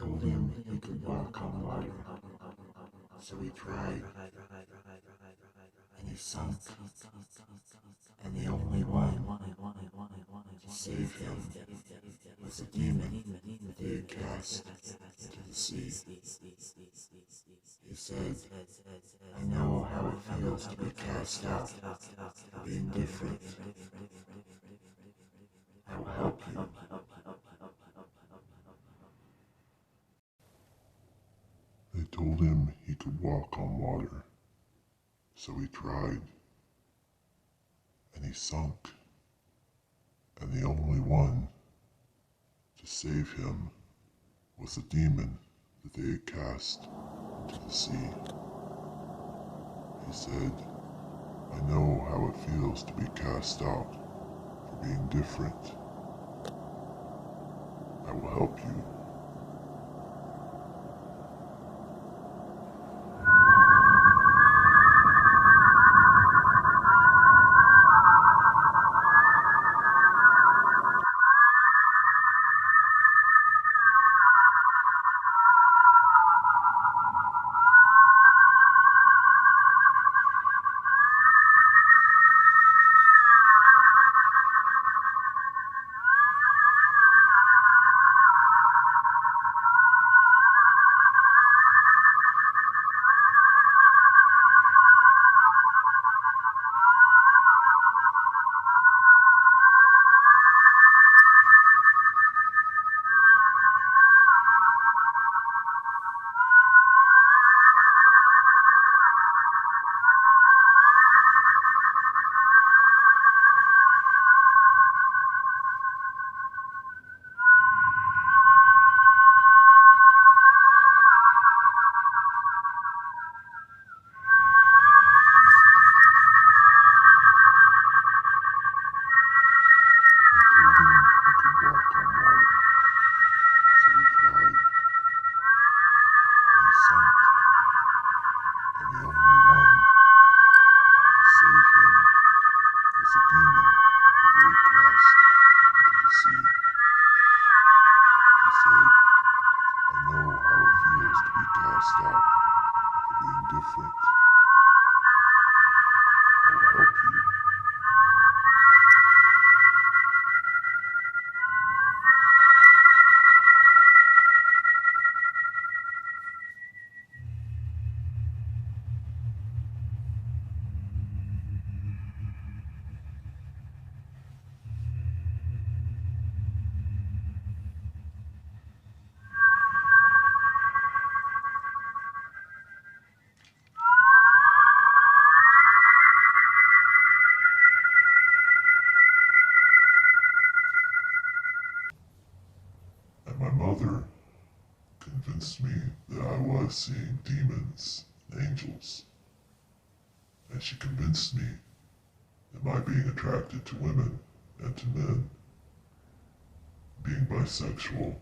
told him he could walk on water, so he tried, and he sunk, and the only one to save him was a demon that he had cast into the sea. He said, I know how it feels to be cast out, to be indifferent. I will help you. They told him he could walk on water, so he tried, and he sunk, and the only one to save him was a demon that they had cast into the sea. He said, I know how it feels to be cast out for being different. I will help you. And my mother convinced me that I was seeing demons and angels. And she convinced me that my being attracted to women and to men, being bisexual,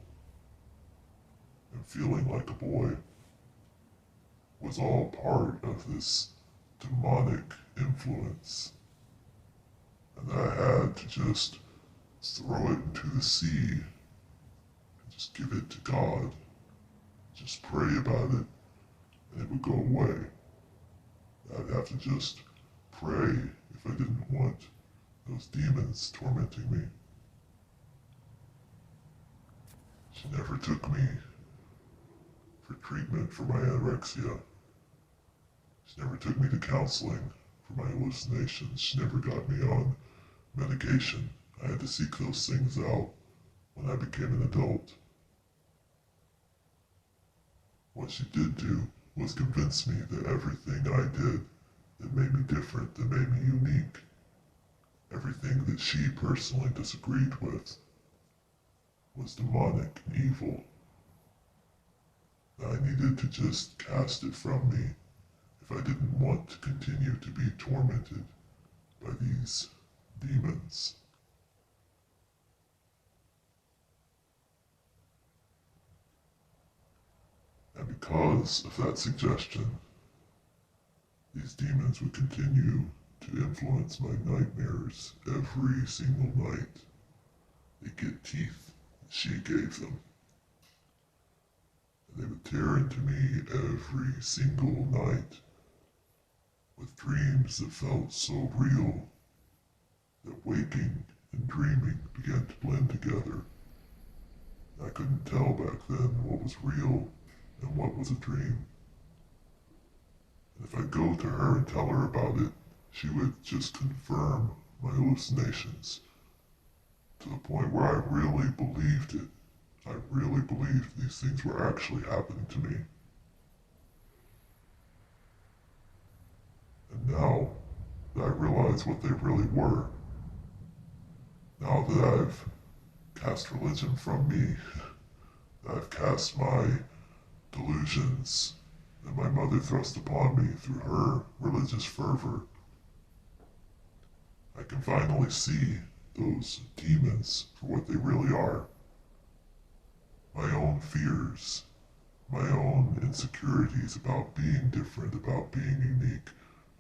and feeling like a boy was all part of this demonic influence. And that I had to just throw it into the sea and just give it to God. Just pray about it and it would go away. I'd have to just pray if I didn't want those demons tormenting me. She never took me for treatment for my anorexia. She never took me to counseling for my hallucinations. She never got me on medication. I had to seek those things out when I became an adult. What she did do was convince me that everything I did that made me different, that made me unique, everything that she personally disagreed with, was demonic and evil. That I needed to just cast it from me if I didn't want to continue to be tormented by these demons. And because of that suggestion, these demons would continue to influence my nightmares every single night. They get teeth that she gave them. and they would tear into me every single night with dreams that felt so real that waking and dreaming began to blend together. I couldn't tell back then what was real and what was a dream. And if I go to her and tell her about it, she would just confirm my hallucinations to the point where I really believed it. I really believed these things were actually happening to me. And now that I realize what they really were, now that I've cast religion from me, that I've cast my delusions that my mother thrust upon me through her religious fervor, I can finally see those demons for what they really are. My own fears, my own insecurities about being different, about being unique,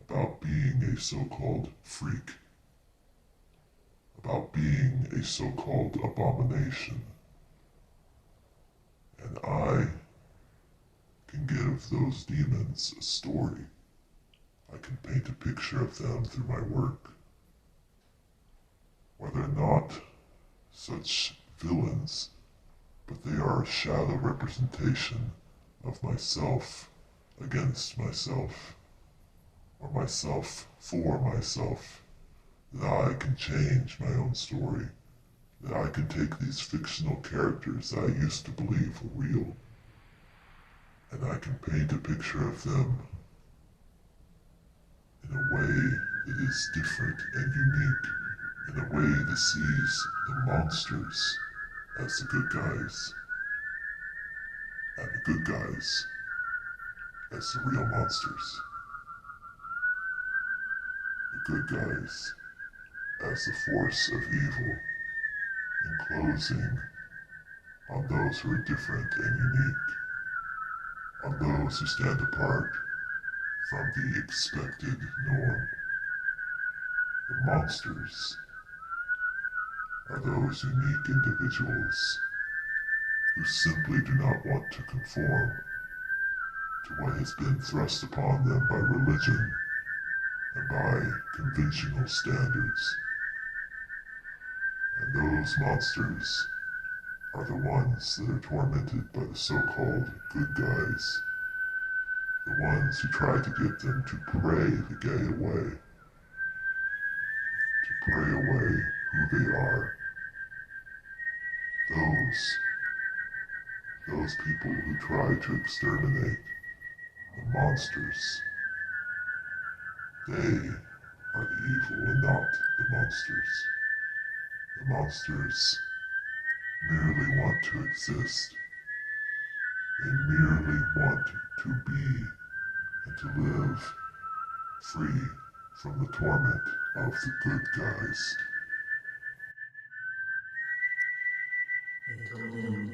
about being a so-called freak, about being a so-called abomination. And I can give those demons a story. I can paint a picture of them through my work. Whether or not such villains, but they are a shadow representation of myself against myself, or myself for myself, that I can change my own story, that I can take these fictional characters that I used to believe were real, and I can paint a picture of them in a way that is different and unique, in a way that sees the monsters as the good guys, and the good guys as the real monsters. The good guys as the force of evil, enclosing on those who are different and unique, on those who stand apart from the expected norm. The monsters are those unique individuals who simply do not want to conform to what has been thrust upon them by religion and by conventional standards. And those monsters are the ones that are tormented by the so-called good guys, the ones who try to get them to pray the gay away, to pray away who they are. Those people who try to exterminate the monsters, they are the evil and not the monsters. The monsters merely want to exist. They merely want to be and to live free from the torment of the good guys. They told him